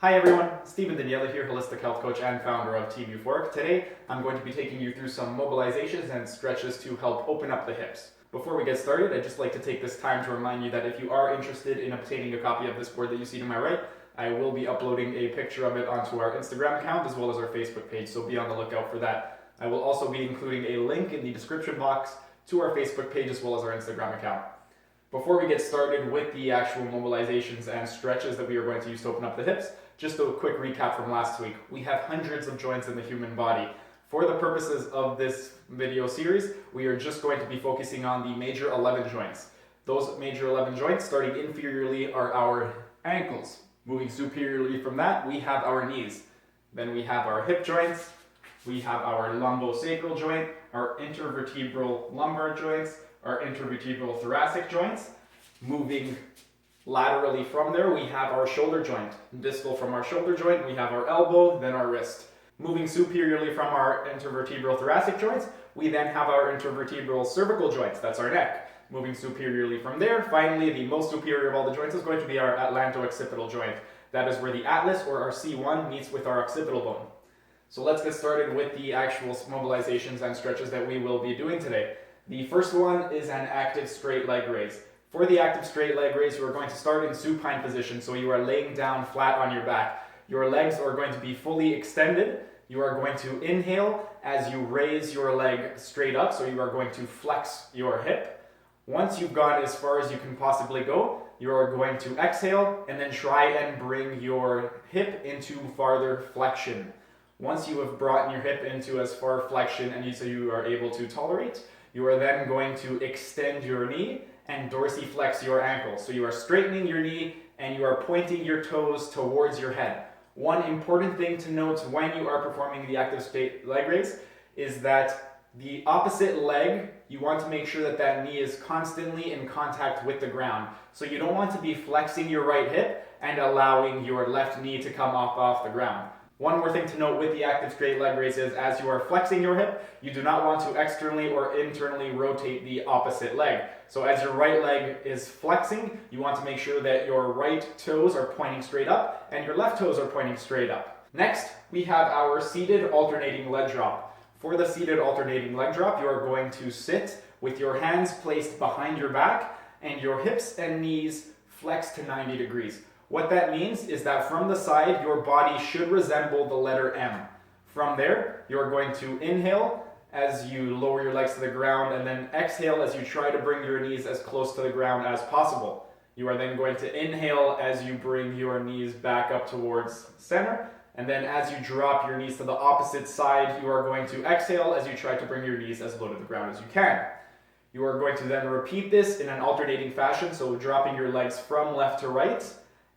Hi everyone, Stephen Daniele here, holistic health coach and founder of Team Euphoric. Today, I'm going to be taking you through some mobilizations and stretches to help open up the hips. Before we get started, I'd just like to take this time to remind you that if you are interested in obtaining a copy of this board that you see to my right, I will be uploading a picture of it onto our Instagram account as well as our Facebook page, so be on the lookout for that. I will also be including a link in the description box to our Facebook page as well as our Instagram account. Before we get started with the actual mobilizations and stretches that we are going to use to open up the hips, just a quick recap from last week. We have hundreds of joints in the human body. For the purposes of this video series, we are just going to be focusing on the major 11 joints. Those major 11 joints, starting inferiorly, are our ankles. Moving superiorly from that, we have our knees. Then we have our hip joints, we have our lumbosacral joint, our intervertebral lumbar joints, our intervertebral thoracic joints. Moving laterally from there, we have our shoulder joint. Distal from our shoulder joint, we have our elbow, then our wrist. Moving superiorly from our intervertebral thoracic joints, we then have our intervertebral cervical joints, that's our neck. Moving superiorly from there, finally, the most superior of all the joints is going to be our atlanto-occipital joint. That is where the atlas, or our C1, meets with our occipital bone. So let's get started with the actual mobilizations and stretches that we will be doing today. The first one is an active straight leg raise. For the active straight leg raise, you are going to start in supine position, so you are laying down flat on your back. Your legs are going to be fully extended. You are going to inhale as you raise your leg straight up, so you are going to flex your hip. Once you've gone as far as you can possibly go, you are going to exhale and then try and bring your hip into farther flexion. Once you have brought your hip into as far flexion and so you are able to tolerate, you are then going to extend your knee and dorsiflex your ankle. So you are straightening your knee and you are pointing your toes towards your head. One important thing to note when you are performing the active straight leg raise is that the opposite leg, you want to make sure that that knee is constantly in contact with the ground. So you don't want to be flexing your right hip and allowing your left knee to come off the ground. One more thing to note with the active straight leg raise is as you are flexing your hip, you do not want to externally or internally rotate the opposite leg. So as your right leg is flexing, you want to make sure that your right toes are pointing straight up and your left toes are pointing straight up. Next, we have our seated alternating leg drop. For the seated alternating leg drop, you are going to sit with your hands placed behind your back and your hips and knees flexed to 90 degrees. What that means is that from the side, your body should resemble the letter M. From there, you're going to inhale as you lower your legs to the ground and then exhale as you try to bring your knees as close to the ground as possible. You are then going to inhale as you bring your knees back up towards center, and then as you drop your knees to the opposite side, you are going to exhale as you try to bring your knees as low to the ground as you can. You are going to then repeat this in an alternating fashion, so dropping your legs from left to right,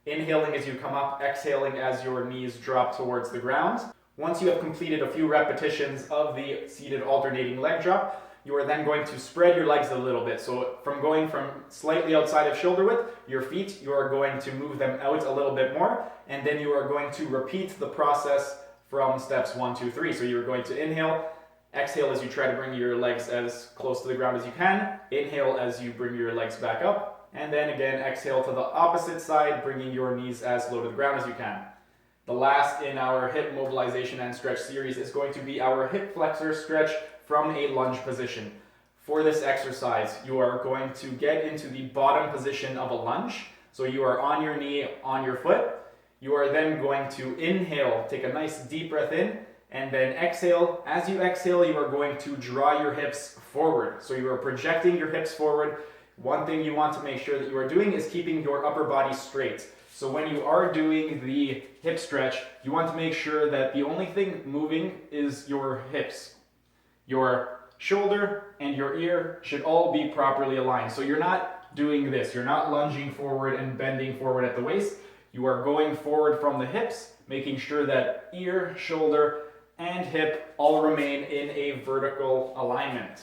inhaling as you come up, exhaling as your knees drop towards the ground. Once you have completed a few repetitions of the seated alternating leg drop, you are then going to spread your legs a little bit. So from going from slightly outside of shoulder width, your feet, you are going to move them out a little bit more, and then you are going to repeat the process from steps 1, 2, 3. So you're going to inhale, exhale as you try to bring your legs as close to the ground as you can, inhale as you bring your legs back up, and then again exhale to the opposite side, bringing your knees as low to the ground as you can. The last in our hip mobilization and stretch series is going to be our hip flexor stretch from a lunge position. For this exercise, you are going to get into the bottom position of a lunge. So you are on your knee, on your foot. You are then going to inhale, take a nice deep breath in, and then exhale. As you exhale, you are going to draw your hips forward. So you are projecting your hips forward. One thing you want to make sure that you are doing is keeping your upper body straight. So when you are doing the hip stretch, you want to make sure that the only thing moving is your hips. Your shoulder and your ear should all be properly aligned. So you're not doing this. You're not lunging forward and bending forward at the waist. You are going forward from the hips, making sure that ear, shoulder, and hip all remain in a vertical alignment.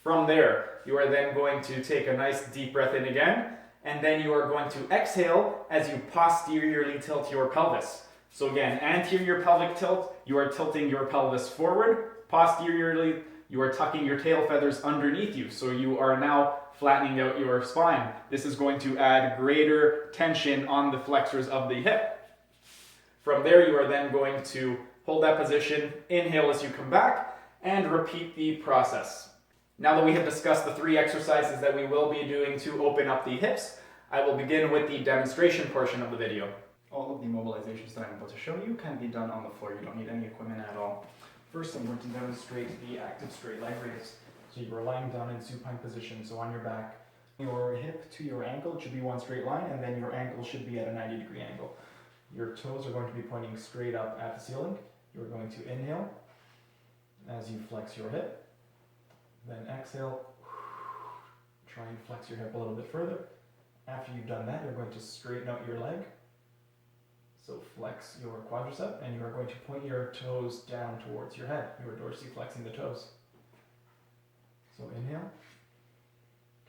From there, you are then going to take a nice deep breath in again, and then you are going to exhale as you posteriorly tilt your pelvis. So again, anterior pelvic tilt, you are tilting your pelvis forward. Posteriorly, you are tucking your tail feathers underneath you, so you are now flattening out your spine. This is going to add greater tension on the flexors of the hip. From there, you are then going to hold that position, inhale as you come back, and repeat the process. Now that we have discussed the 3 exercises that we will be doing to open up the hips, I will begin with the demonstration portion of the video. All of the mobilizations that I'm about to show you can be done on the floor. You don't need any equipment at all. First, I'm going to demonstrate the active straight leg raise. So you are lying down in supine position, so on your back. Your hip to your ankle should be one straight line, and then your ankle should be at a 90-degree angle. Your toes are going to be pointing straight up at the ceiling. You're going to inhale as you flex your hip. Then exhale. Try and flex your hip a little bit further. After you've done that, you're going to straighten out your leg. So flex your quadricep, and you are going to point your toes down towards your head. You are dorsiflexing the toes. So inhale.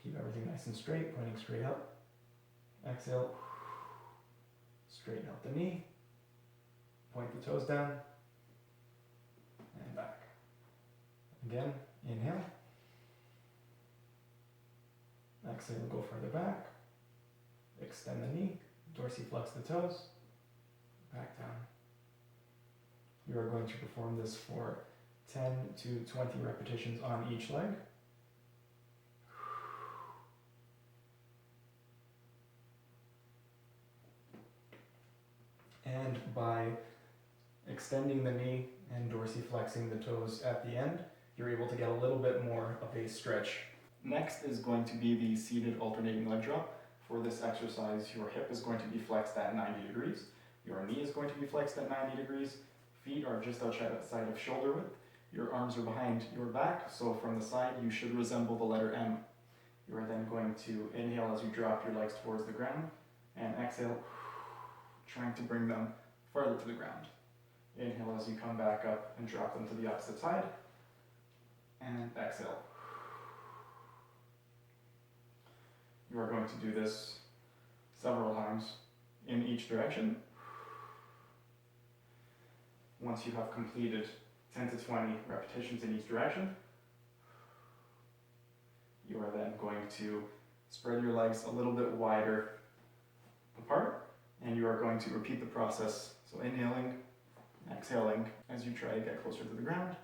Keep everything nice and straight, pointing straight up. Exhale. Straighten out the knee. Point the toes down. And back. Again, inhale. Exhale, go further back. Extend the knee. Dorsiflex the toes. Back down. You are going to perform this for 10 to 20 repetitions on each leg. And by extending the knee and dorsiflexing the toes at the end, you're able to get a little bit more of a stretch. Next is going to be the seated alternating leg drop. For this exercise, your hip is going to be flexed at 90 degrees. Your knee is going to be flexed at 90 degrees. Feet are just outside of shoulder width. Your arms are behind your back, so from the side you should resemble the letter M. You are then going to inhale as you drop your legs towards the ground, and exhale, trying to bring them farther to the ground. Inhale as you come back up and drop them to the opposite side, and exhale. You are going to do this several times in each direction. Once you have completed 10 to 20 repetitions in each direction, you are then going to spread your legs a little bit wider apart, and you are going to repeat the process. So inhaling, exhaling as you try to get closer to the ground,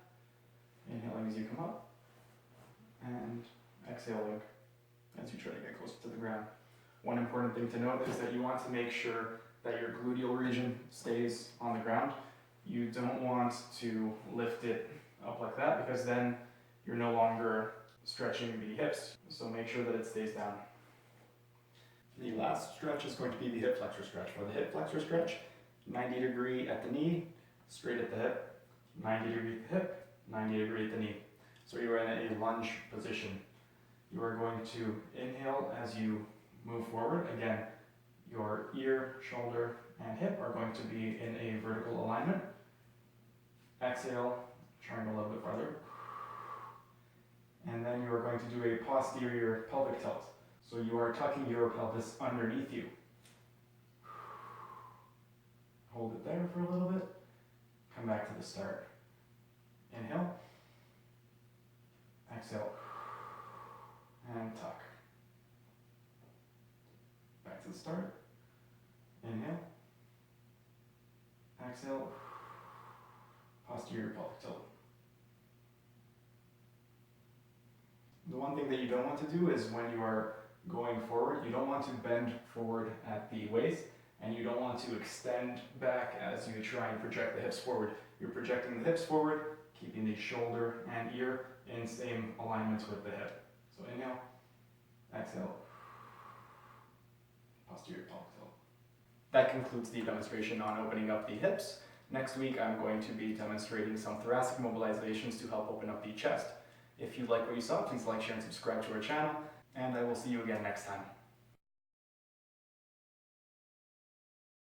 inhaling as you come up, and exhaling as you try to get closer to the ground. One important thing to note is that you want to make sure that your gluteal region stays on the ground. You don't want to lift it up like that, because then you're no longer stretching the hips. So make sure that it stays down. The last stretch is going to be the hip flexor stretch. For the hip flexor stretch, 90 degree at the knee, straight at the hip, 90 degree at the hip, 90 degree at the knee. So you are in a lunge position. You are going to inhale as you move forward. Again, your ear, shoulder, and hip are going to be in a vertical alignment. Exhale, trying a little bit farther. And then you are going to do a posterior pelvic tilt. So you are tucking your pelvis underneath you. Hold it there for a little bit. Come back to the start. Inhale. Exhale. And tuck. Back to the start. Inhale. Exhale. Posterior pelvic tilt. The one thing that you don't want to do is when you are going forward, you don't want to bend forward at the waist, and you don't want to extend back as you try and project the hips forward. You're projecting the hips forward, keeping the shoulder and ear in same alignment with the hip. So inhale, exhale, posterior pelvic tilt. That concludes the demonstration on opening up the hips. Next week, I'm going to be demonstrating some thoracic mobilizations to help open up the chest. If you like what you saw, please like, share, and subscribe to our channel, and I will see you again next time.